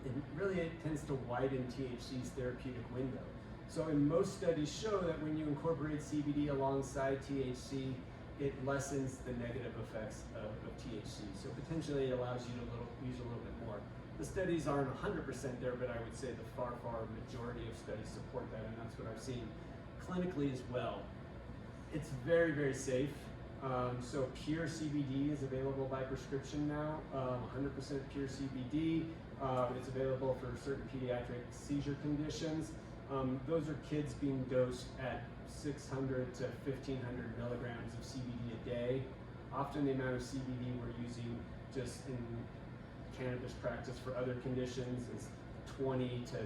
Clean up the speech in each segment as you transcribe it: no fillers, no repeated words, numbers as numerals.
And really it tends to widen THC's therapeutic window. So in most studies show that when you incorporate CBD alongside THC, it lessens the negative effects of THC. So potentially it allows you to use a little bit more. The studies aren't 100% there, but I would say the far majority of studies support that, and that's what I've seen clinically as well. It's very, very safe. So pure CBD is available by prescription now, 100% pure CBD. It's available for certain pediatric seizure conditions. Those are kids being dosed at 600 to 1500 milligrams of CBD a day. Often the amount of CBD we're using just in cannabis practice for other conditions is 20 to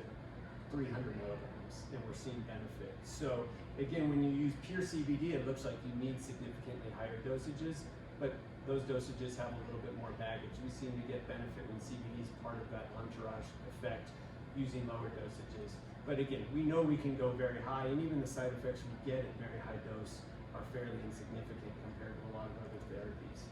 300 milligrams, and we're seeing benefit. So again, when you use pure CBD, it looks like you need significantly higher dosages, but those dosages have a little bit more baggage. We seem to get benefit when CBD is part of that entourage effect using lower dosages. But again, we know we can go very high, and even the side effects we get at very high dose are fairly insignificant compared to a lot of other therapies.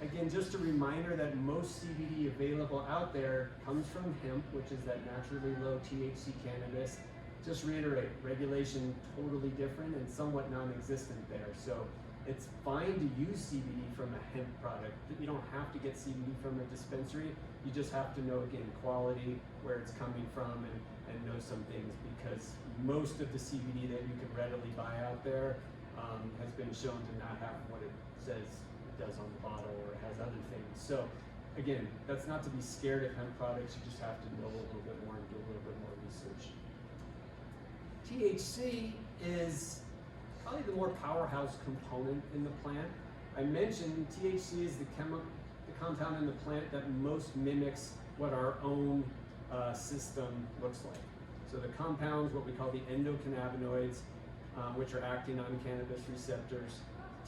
Again, just a reminder that most CBD available out there comes from hemp, which is that naturally low THC cannabis. Just reiterate, regulation totally different and somewhat non-existent there. So it's fine to use CBD from a hemp product. You don't have to get CBD from a dispensary. You just have to know, again, quality, where it's coming from, and know some things, because most of the CBD that you can readily buy out there has been shown to not have what it says it does on the bottle, or it has other things. So again, that's not to be scared of hemp products. You just have to know a little bit more and do a little bit more research. THC is probably the more powerhouse component in the plant. I mentioned THC is the compound in the plant that most mimics what our own system looks like. So the compounds, what we call the endocannabinoids, which are acting on cannabis receptors,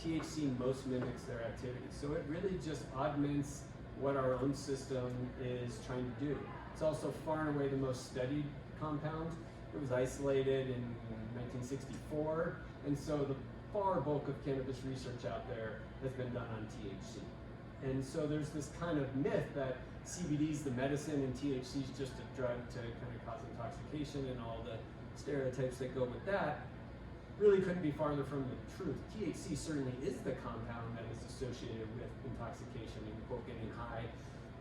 THC most mimics their activity. So it really just augments what our own system is trying to do. It's also far and away the most studied compound. It was isolated in 1964, and so the far bulk of cannabis research out there has been done on THC. And so there's this kind of myth that CBD is the medicine and THC is just a drug to kind of cause intoxication, and all the stereotypes that go with that really couldn't be farther from the truth. THC certainly is the compound that is associated with intoxication and quote getting high,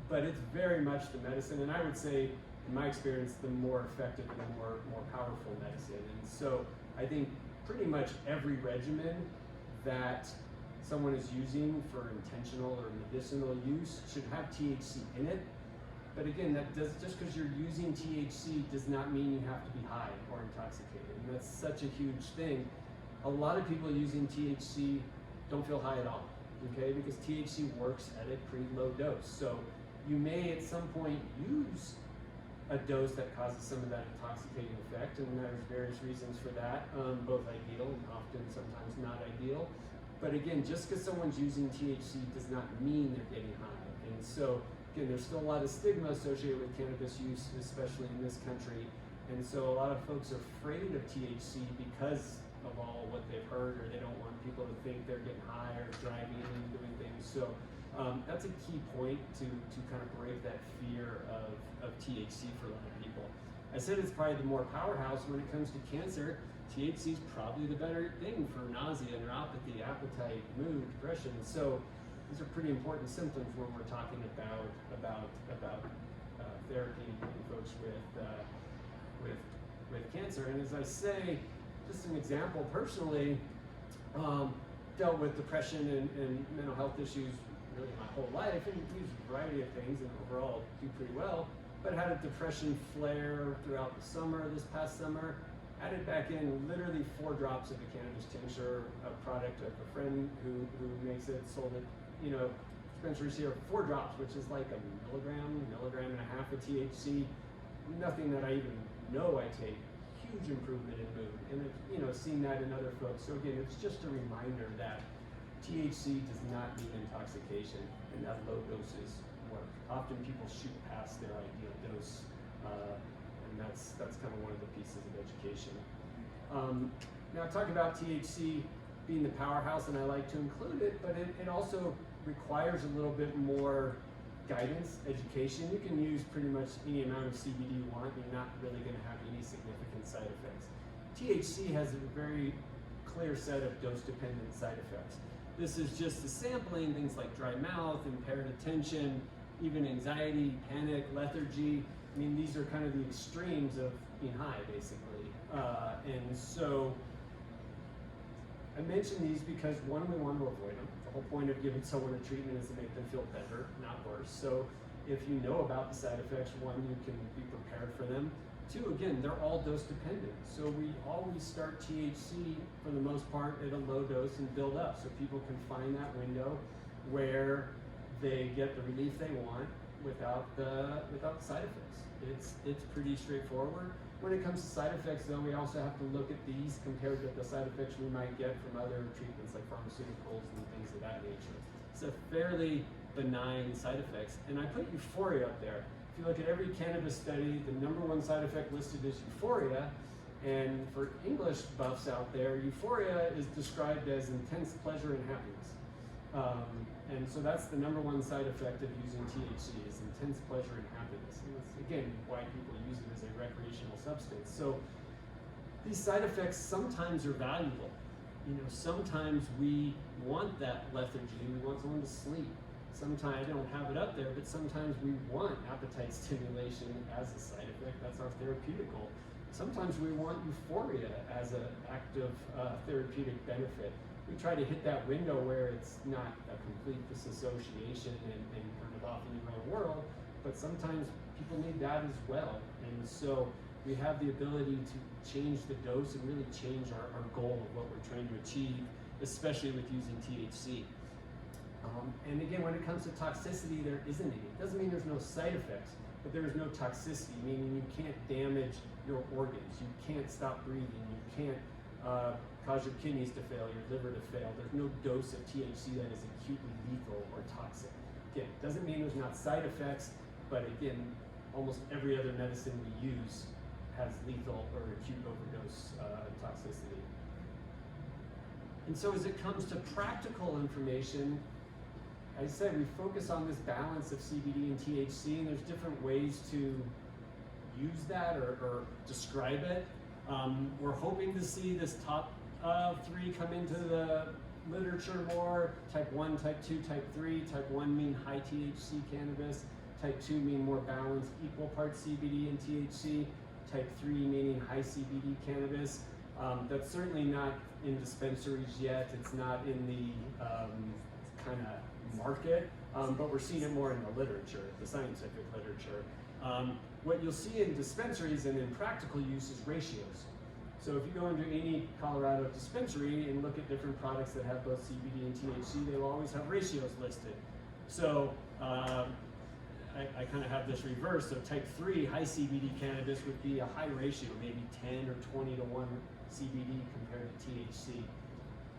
but it's very much the medicine, and I would say, in my experience, the more effective and the more powerful medicine. And so I think pretty much every regimen that someone is using for intentional or medicinal use should have THC in it. But again, just because you're using THC does not mean you have to be high or intoxicated. And that's such a huge thing. A lot of people using THC don't feel high at all, okay? Because THC works at a pretty low dose. So you may at some point use a dose that causes some of that intoxicating effect, and there's various reasons for that, both ideal and often sometimes not ideal. But again, just because someone's using THC does not mean they're getting high. And so again, there's still a lot of stigma associated with cannabis use, especially in this country. And so a lot of folks are afraid of THC because of all what they've heard, or they don't want people to think they're getting high or driving and doing things. So that's a key point to kind of break that fear of THC for a lot of people. I said it's probably the more powerhouse when it comes to cancer. THC is probably the better thing for nausea, neuropathy, appetite, mood, depression. So these are pretty important symptoms when we're talking about therapy in folks with cancer. And as I say, just an example, personally, dealt with depression and mental health issues really my whole life, and used a variety of things, and overall do pretty well, but had a depression flare throughout the summer, this past summer. Added back in literally 4 drops of the cannabis tincture, a product of a friend who makes it, sold it, dispensaries here, 4 drops, which is like a milligram and a half of THC. Nothing that I even know I take. Huge improvement in mood, and seeing that in other folks. So again, it's just a reminder that THC does not mean intoxication, and that low doses work. Often people shoot past their ideal dose, and that's kind of one of the pieces of education. Now, talk about THC being the powerhouse, and I like to include it, but it also requires a little bit more guidance, education. You can use pretty much any amount of CBD you want. You're not really going to have any significant side effects. THC has a very clear set of dose-dependent side effects. This is just a sampling, things like dry mouth, impaired attention, even anxiety, panic, lethargy. I mean, these are kind of the extremes of being high, basically. And so I mention these because, one, we want to avoid them. The whole point of giving someone a treatment is to make them feel better, not worse. So if you know about the side effects, one, you can be prepared for them. Two, again, they're all dose dependent. So we always start THC for the most part at a low dose and build up so people can find that window where they get the relief they want without the side effects. It's pretty straightforward. When it comes to side effects, though, we also have to look at these compared with the side effects we might get from other treatments like pharmaceuticals and things of that nature. It's a fairly benign side effects. And I put euphoria up there. If you look at every cannabis study, the number one side effect listed is euphoria. And for English buffs out there, euphoria is described as intense pleasure and happiness. And so that's the number one side effect of using THC is intense pleasure and happiness. And that's, again, why people use it as a recreational substance. So these side effects sometimes are valuable. You know, sometimes we want that lethargy, we want someone to sleep. Sometimes, I don't have it up there, but sometimes we want appetite stimulation as a side effect. That's our therapeutic goal. Sometimes we want euphoria as an active therapeutic benefit. We try to hit that window where it's not a complete disassociation and kind of off in your own world, but sometimes people need that as well. And so we have the ability to change the dose and really change our goal of what we're trying to achieve, especially with using THC. And again, when it comes to toxicity, there isn't any. It doesn't mean there's no side effects, but there is no toxicity, meaning you can't damage your organs, you can't stop breathing, you can't cause your kidneys to fail, your liver to fail. There's no dose of THC that is acutely lethal or toxic. Again, doesn't mean there's not side effects, but again, almost every other medicine we use has lethal or acute overdose toxicity. And so as it comes to practical information, I said we focus on this balance of CBD and THC, and there's different ways to use that or describe it. We're hoping to see this top 3 come into the literature more. Type 1, type 2, type 3. Type 1 mean high THC cannabis. Type 2 mean more balanced, equal parts CBD and THC. Type 3 meaning high CBD cannabis. That's certainly not in dispensaries yet. It's not in the kind of market, but we're seeing it more in the literature, the scientific literature. What you'll see in dispensaries and in practical use is ratios. So if you go into any Colorado dispensary and look at different products that have both CBD and THC, they will always have ratios listed. So I kind of have this reverse. So type 3 high CBD cannabis would be a high ratio, maybe 10 or 20 to 1 CBD compared to THC.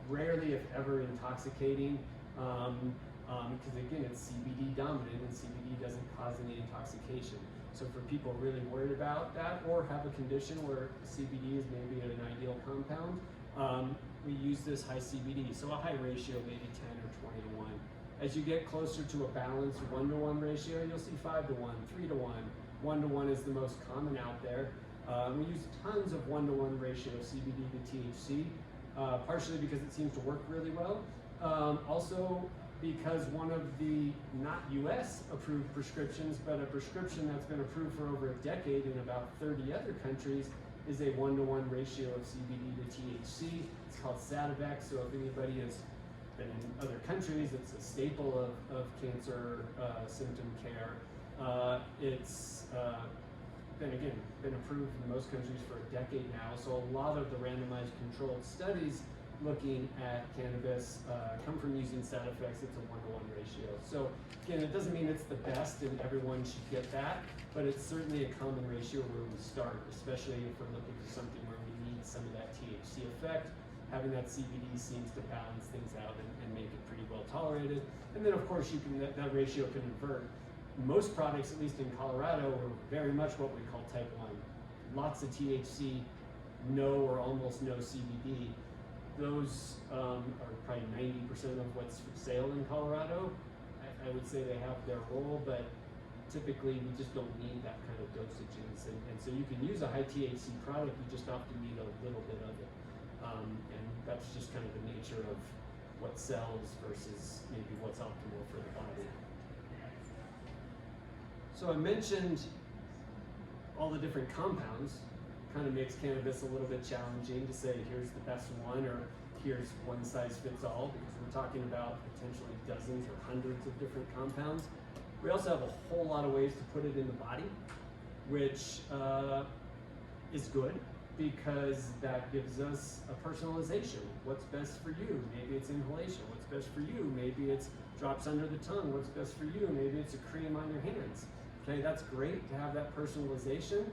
Rarely, if ever, intoxicating. Because again, it's CBD dominant and CBD doesn't cause any intoxication. So for people really worried about that or have a condition where CBD is maybe an ideal compound, we use this high CBD. So a high ratio, maybe 10 or 20 to 1. As you get closer to a balanced 1 to 1 ratio, you'll see 5 to 1, 3 to 1. 1 to 1 is the most common out there. We use tons of 1 to 1 ratio of CBD to THC, partially because it seems to work really well. Also because one of the not US approved prescriptions, but a prescription that's been approved for over a decade in about 30 other countries is a 1 to 1 ratio of CBD to THC. It's called Sativex, so if anybody has been in other countries, it's a staple of cancer symptom care. It's been approved in most countries for a decade now, so a lot of the randomized controlled studies looking at cannabis come from using Sativex. It's a 1 to 1 ratio. So again, it doesn't mean it's the best and everyone should get that, but it's certainly a common ratio where we start, especially if we're looking for something where we need some of that THC effect. Having that CBD seems to balance things out and make it pretty well tolerated. And then of course that ratio can invert. Most products, at least in Colorado, are very much what we call type 1. Lots of THC, no or almost no CBD. Those are probably 90% of what's for sale in Colorado. I would say they have their role, but typically we just don't need that kind of dosages. And so you can use a high THC product, you just often need a little bit of it. And that's just kind of the nature of what sells versus maybe what's optimal for the body. So I mentioned all the different compounds. Kind of makes cannabis a little bit challenging to say here's the best one or here's one size fits all, because we're talking about potentially dozens or hundreds of different compounds. We also have a whole lot of ways to put it in the body, which is good because that gives us a personalization. What's best for you? Maybe it's inhalation. What's best for you? Maybe it's drops under the tongue. What's best for you? Maybe it's a cream on your hands. Okay, that's great to have that personalization.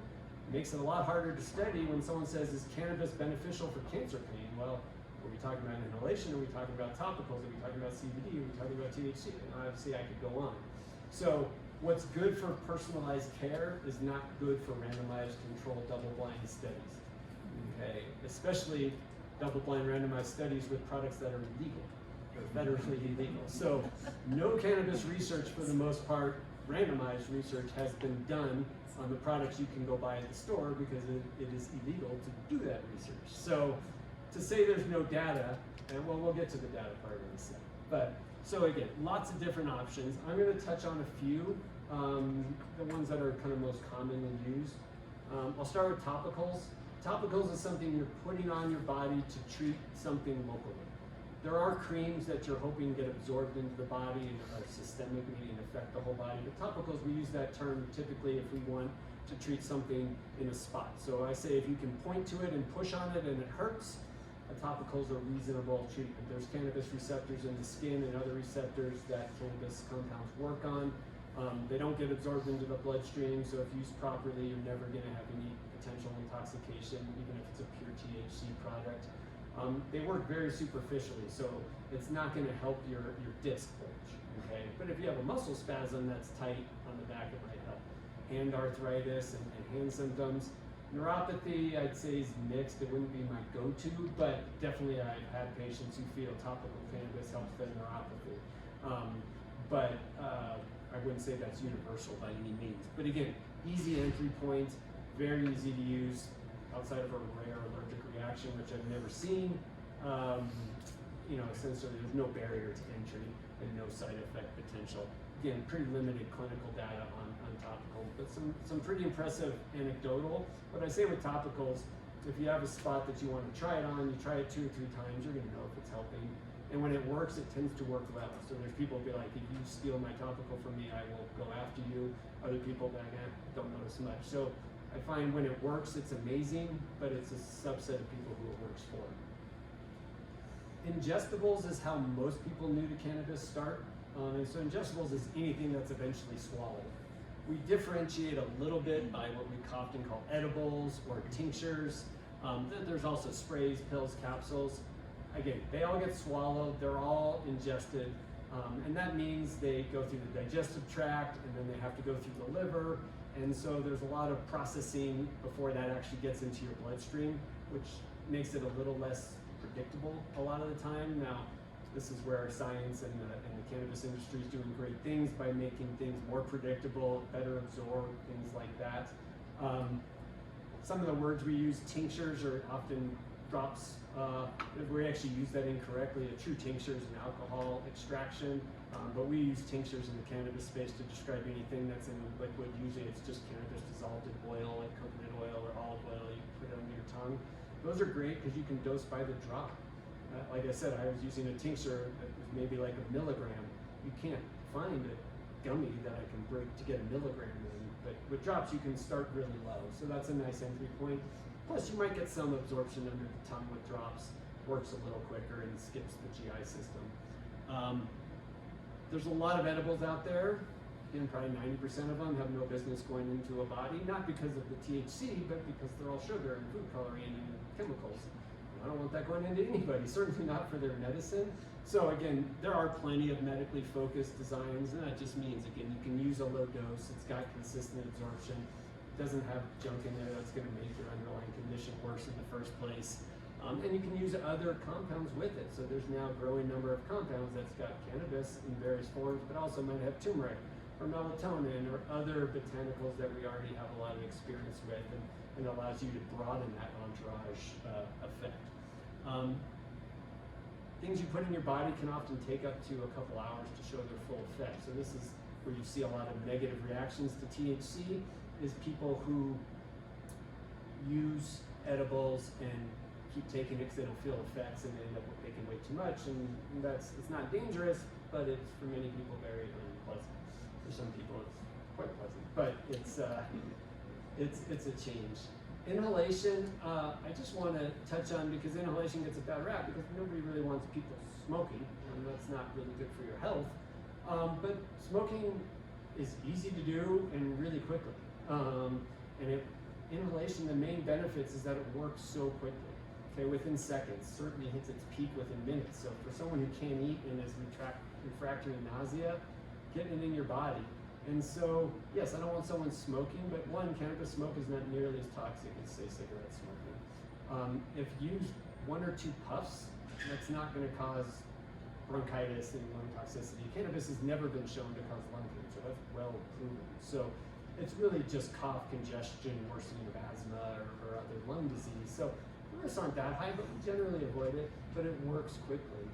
It makes it a lot harder to study when someone says, is cannabis beneficial for cancer pain? Well, are we talking about inhalation? Are we talking about topicals? Are we talking about CBD? Are we talking about THC? And obviously I could go on. So what's good for personalized care is not good for randomized controlled double-blind studies. Okay, especially double-blind randomized studies with products that are illegal or federally illegal. So no cannabis research for the most part, randomized research has been done on the products you can go buy at the store because it is illegal to do that research. So to say there's no data, and well, we'll get to the data part in a second. But so again, lots of different options. I'm going to touch on a few, the ones that are kind of most commonly used. I'll start with topicals. Topicals is something you're putting on your body to treat something locally. There are creams that you're hoping get absorbed into the body and are systemic, meaning affect the whole body. But topicals, we use that term typically if we want to treat something in a spot. So I say if you can point to it and push on it and it hurts, a topical is a reasonable treatment. There's cannabis receptors in the skin and other receptors that cannabis compounds work on. They don't get absorbed into the bloodstream, so if used properly, you're never going to have any potential intoxication, even if it's a pure THC product. They work very superficially, so it's not going to help your disc bulge, okay? But if you have a muscle spasm that's tight on the back, it might help. Hand arthritis and hand symptoms. Neuropathy, I'd say, is mixed. It wouldn't be my go-to, but definitely I've had patients who feel topical cannabis helps their neuropathy. But I wouldn't say that's universal by any means. But again, easy entry point, very easy to use outside of a rare allergic reaction, which I've never seen. Essentially there's no barrier to entry and no side effect potential. Again, pretty limited clinical data on topicals, but some pretty impressive anecdotal. What I say with topicals, if you have a spot that you want to try it on, you try it 2 or 3 times, you're gonna know if it's helping. And when it works, it tends to work well. So there's people who be like, if you steal my topical from me, I will go after you. Other people that don't notice much. So I find when it works, it's amazing, but it's a subset of people who it works for. Ingestibles is how most people new to cannabis start. And so ingestibles is anything that's eventually swallowed. We differentiate a little bit by what we often call edibles or tinctures. There's also sprays, pills, capsules. Again, they all get swallowed, they're all ingested, and that means they go through the digestive tract and then they have to go through the liver, and so there's a lot of processing before that actually gets into your bloodstream, which makes it a little less predictable a lot of the time. Now, this is where science and the cannabis industry is doing great things by making things more predictable, better absorbed, things like that. Some of the words we use, tinctures, are often drops. We actually use that incorrectly. A true tincture is an alcohol extraction, but we use tinctures in the cannabis space to describe anything that's in liquid. Usually it's just cannabis dissolved in oil, like coconut oil or olive oil. You can put it under your tongue. Those are great because you can dose by the drop. Like I said, I was using a tincture that was maybe like 1 milligram. You can't find a gummy that I can break to get 1 milligram in, but with drops you can start really low. So that's a nice entry point. Plus you might get some absorption under the tongue with drops. Works a little quicker and skips the GI system. There's a lot of edibles out there. Again, probably 90% of them have no business going into a body, not because of the THC, but because they're all sugar and food coloring and chemicals. I don't want that going into anybody, certainly not for their medicine. So again, there are plenty of medically focused designs, and that just means, again, you can use a low dose, it's got consistent absorption, it doesn't have junk in there that's gonna make your underlying condition worse in the first place. And you can use other compounds with it. So there's now a growing number of compounds that's got cannabis in various forms, but also might have turmeric or melatonin or other botanicals that we already have a lot of experience with, and allows you to broaden that entourage effect. Things you put in your body can often take up to a couple hours to show their full effect. So this is where you see a lot of negative reactions to THC, is people who use edibles and keep taking it because they don't feel effects, and they end up taking way too much, and it's not dangerous, but it's for many people very unpleasant. For some people it's quite pleasant, but it's a change. Inhalation, I just want to touch on, because inhalation gets a bad rap because nobody really wants people smoking, and that's not really good for your health. But smoking is easy to do and really quickly. Inhalation, the main benefits is that it works so quickly. Okay, within seconds, certainly hits its peak within minutes. So for someone who can't eat and is refractory to nausea, getting it in your body. And so, yes, I don't want someone smoking, but one, cannabis smoke is not nearly as toxic as, say, cigarette smoking. If used 1 or 2 puffs, that's not going to cause bronchitis and lung toxicity. Cannabis has never been shown to cause lung cancer. That's well proven. So it's really just cough, congestion, worsening of asthma or other lung disease. So the risks aren't that high, but we generally avoid it, but it works quickly.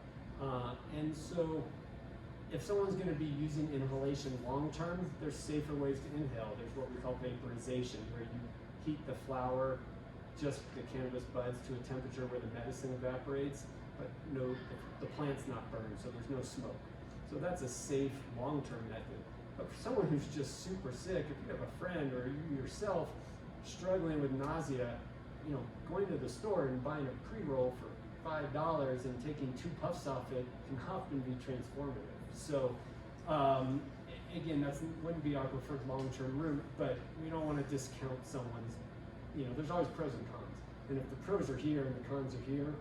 And so if someone's going to be using inhalation long term, there's safer ways to inhale. There's what we call vaporization, where you heat the flower, just the cannabis buds, to a temperature where the medicine evaporates, but the plant's not burned, so there's no smoke. So that's a safe long-term method. But for someone who's just super sick, if you have a friend or you yourself struggling with nausea, going to the store and buying a pre-roll for $5 and taking 2 puffs off it can often be transformative. So again, that wouldn't be our preferred long-term route, but we don't want to discount someone's, there's always pros and cons. And if the pros are here and the cons are here,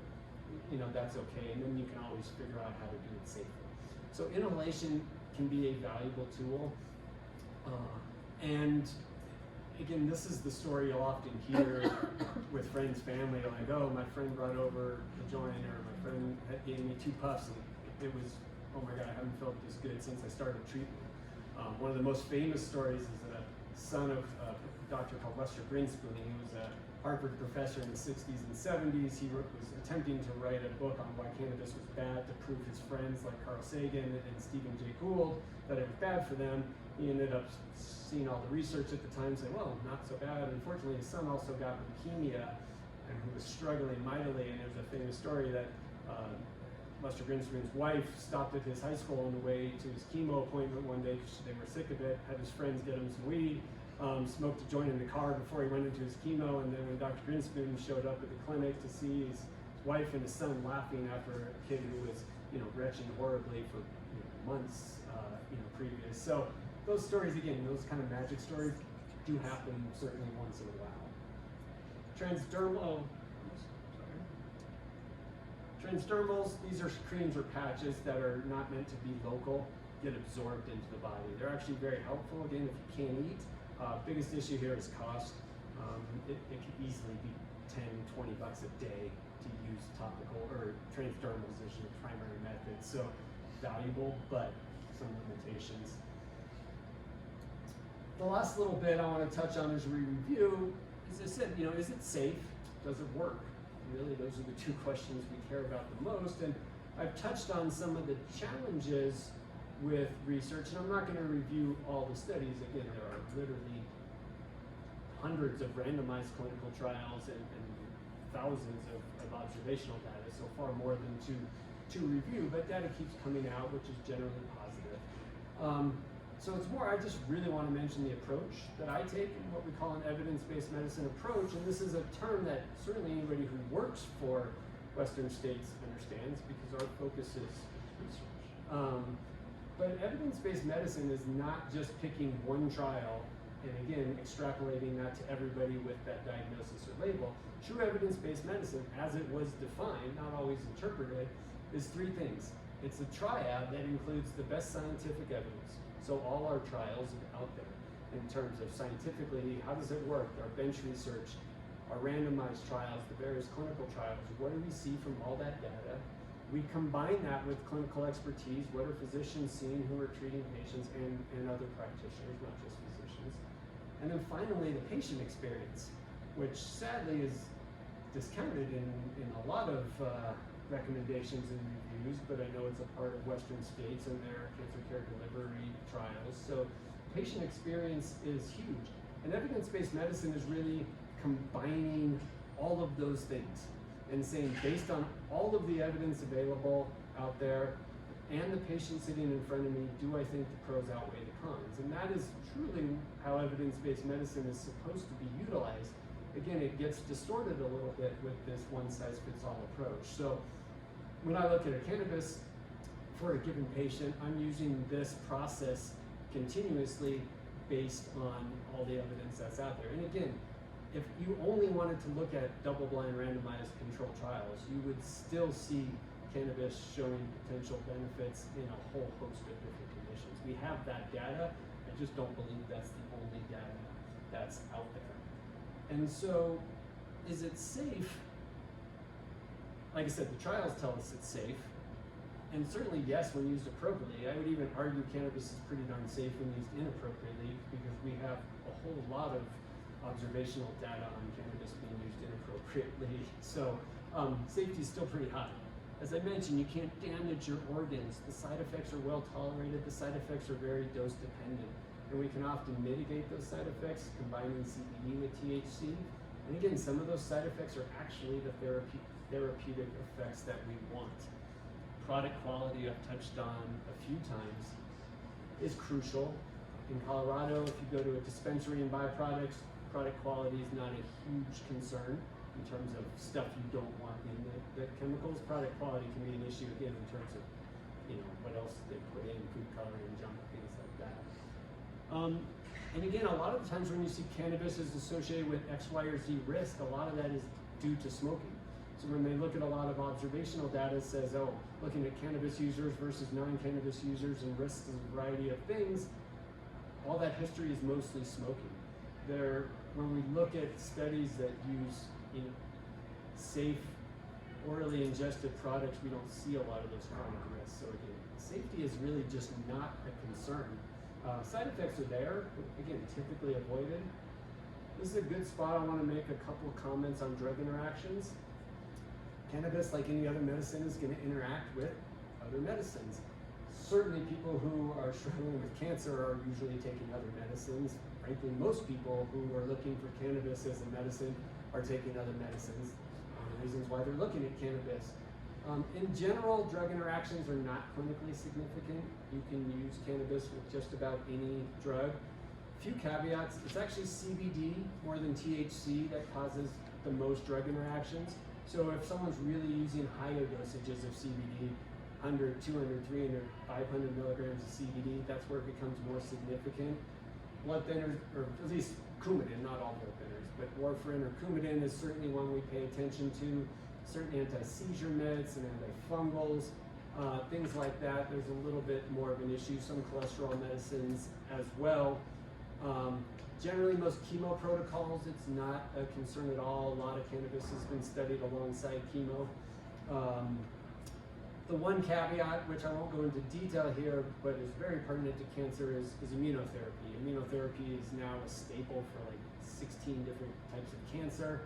that's okay. And then you can always figure out how to do it safely. So inhalation can be a valuable tool. And again, this is the story you'll often hear with friends, family, like, oh, my friend brought over a joint, or my friend gave me 2 puffs, and it was, oh my God, I haven't felt this good since I started treatment. One of the most famous stories is a son of a doctor called Lester Greenspoon. He was a Harvard professor in the 60s and 70s. He was attempting to write a book on why cannabis was bad, to prove his friends like Carl Sagan and Stephen Jay Gould that it was bad for them. He ended up seeing all the research at the time, saying, well, not so bad. Unfortunately, his son also got leukemia, and he was struggling mightily. And there's a famous story that Lester Greenspoon's wife stopped at his high school on the way to his chemo appointment one day because they were sick of it, had his friends get him some weed, smoked a joint in the car before he went into his chemo, and then when Dr. Greenspoon showed up at the clinic to see his wife and his son laughing after a kid who was, retching horribly for months, previous. So those stories, again, those kind of magic stories do happen certainly once in a while. Transdermals, these are creams or patches that are not meant to be local, get absorbed into the body. They're actually very helpful, again, if you can't eat. Biggest issue here is cost. It could easily be $10, $20 a day to use topical or transdermals as your primary method. So valuable, but some limitations. The last little bit I want to touch on as we review, as I said, is it safe? Does it work? Really, those are the 2 questions we care about the most. And I've touched on some of the challenges with research, and I'm not going to review all the studies. Again, there are literally hundreds of randomized clinical trials and thousands of observational data, so far more than to review, but data keeps coming out, which is generally positive. So it's more, I just really want to mention the approach that I take, and what we call an evidence-based medicine approach, and this is a term that certainly anybody who works for Western states understands, because our focus is research. But evidence-based medicine is not just picking one trial and again extrapolating that to everybody with that diagnosis or label. True evidence-based medicine, as it was defined, not always interpreted, is 3 things. It's a triad that includes the best scientific evidence. So all our trials out there in terms of scientifically, how does it work? Our bench research, our randomized trials, the various clinical trials. What do we see from all that data? We combine that with clinical expertise. What are physicians seeing who are treating patients and other practitioners, not just physicians. And then finally, the patient experience, which sadly is discounted in a lot of recommendations and reviews, but I know it's a part of Western states and their cancer care delivery trials. So patient experience is huge. And evidence-based medicine is really combining all of those things and saying, based on all of the evidence available out there and the patient sitting in front of me, do I think the pros outweigh the cons? And that is truly how evidence-based medicine is supposed to be utilized. Again, it gets distorted a little bit with this one-size-fits-all approach. So when I look at a cannabis for a given patient, I'm using this process continuously based on all the evidence that's out there. And again, if you only wanted to look at double-blind randomized controlled trials, you would still see cannabis showing potential benefits in a whole host of different conditions. We have that data. I just don't believe that's the only data that's out there. And so, is it safe? Like I said, the trials tell us it's safe. And certainly, yes, when used appropriately. I would even argue cannabis is pretty darn safe when used inappropriately, because we have a whole lot of observational data on cannabis being used inappropriately. So safety is still pretty high. As I mentioned, you can't damage your organs. The side effects are well tolerated. The side effects are very dose dependent. And we can often mitigate those side effects combining CBD with THC. And again, some of those side effects are actually the therapeutic effects that we want. Product quality, I've touched on a few times, is crucial. In Colorado, if you go to a dispensary and buy products, product quality is not a huge concern in terms of stuff you don't want in the chemicals. Product quality can be an issue again in terms of, what else they put in, food coloring, junk, things like that. And again, a lot of the times when you see cannabis is associated with X, Y, or Z risk, a lot of that is due to smoking. So when they look at a lot of observational data, it says, oh, looking at cannabis users versus non-cannabis users and risks of a variety of things, all that history is mostly smoking. When we look at studies that use safe, orally ingested products, we don't see a lot of those chronic risks. So again, safety is really just not a concern. Side effects are there, but again, typically avoided. This is a good spot. I want to make a couple of comments on drug interactions. Cannabis, like any other medicine, is going to interact with other medicines. Certainly people who are struggling with cancer are usually taking other medicines. Frankly, most people who are looking for cannabis as a medicine are taking other medicines. Reasons why they're looking at cannabis. In general, drug interactions are not clinically significant. You can use cannabis with just about any drug. Few caveats, it's actually CBD more than THC that causes the most drug interactions. So if someone's really using higher dosages of CBD, 100, 200, 300, 500 milligrams of CBD, that's where it becomes more significant. Blood thinners, or at least Coumadin, not all blood thinners, but warfarin or Coumadin is certainly one we pay attention to. Certain anti-seizure meds and antifungals, things like that. There's a little bit more of an issue. Some cholesterol medicines as well. Generally, most chemo protocols, it's not a concern at all. A lot of cannabis has been studied alongside chemo. The one caveat, which I won't go into detail here, but is very pertinent to cancer, is immunotherapy. Immunotherapy is now a staple for like 16 different types of cancer.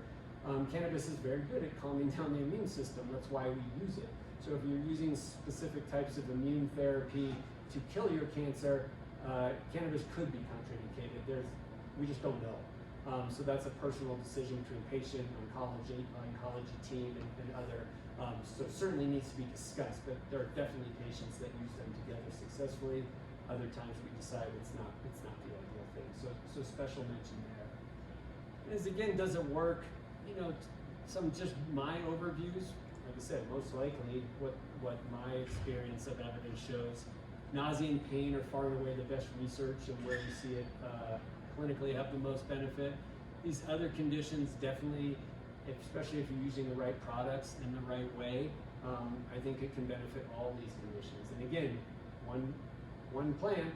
Cannabis is very good at calming down the immune system. That's why we use it. So if you're using specific types of immune therapy to kill your cancer, cannabis could be contraindicated. We just don't know. So that's a personal decision between patient, oncology team, and other. So it certainly needs to be discussed, but there are definitely patients that use them together successfully. Other times we decide it's not the ideal thing. So special mention there. As again, does it work? Some just my overviews. Like I said, most likely what my experience of evidence shows, nausea and pain are far and away the best research and where we see it clinically have the most benefit. These other conditions definitely, especially if you're using the right products in the right way, I think it can benefit all these conditions. And again, one plant,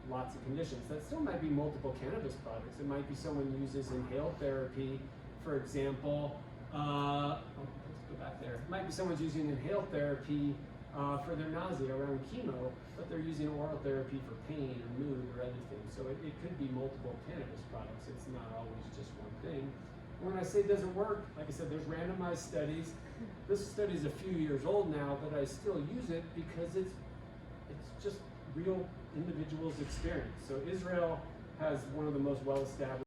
lots of conditions. That still might be multiple cannabis products. It might be someone uses inhaled therapy for example, let's go back there. It might be someone's using inhaled therapy for their nausea around chemo, but they're using oral therapy for pain or mood or other things. So it could be multiple cannabis products. It's not always just one thing. When I say it doesn't work, like I said, there's randomized studies. This study is a few years old now, but I still use it because it's just real individuals' experience. So Israel has one of the most well-established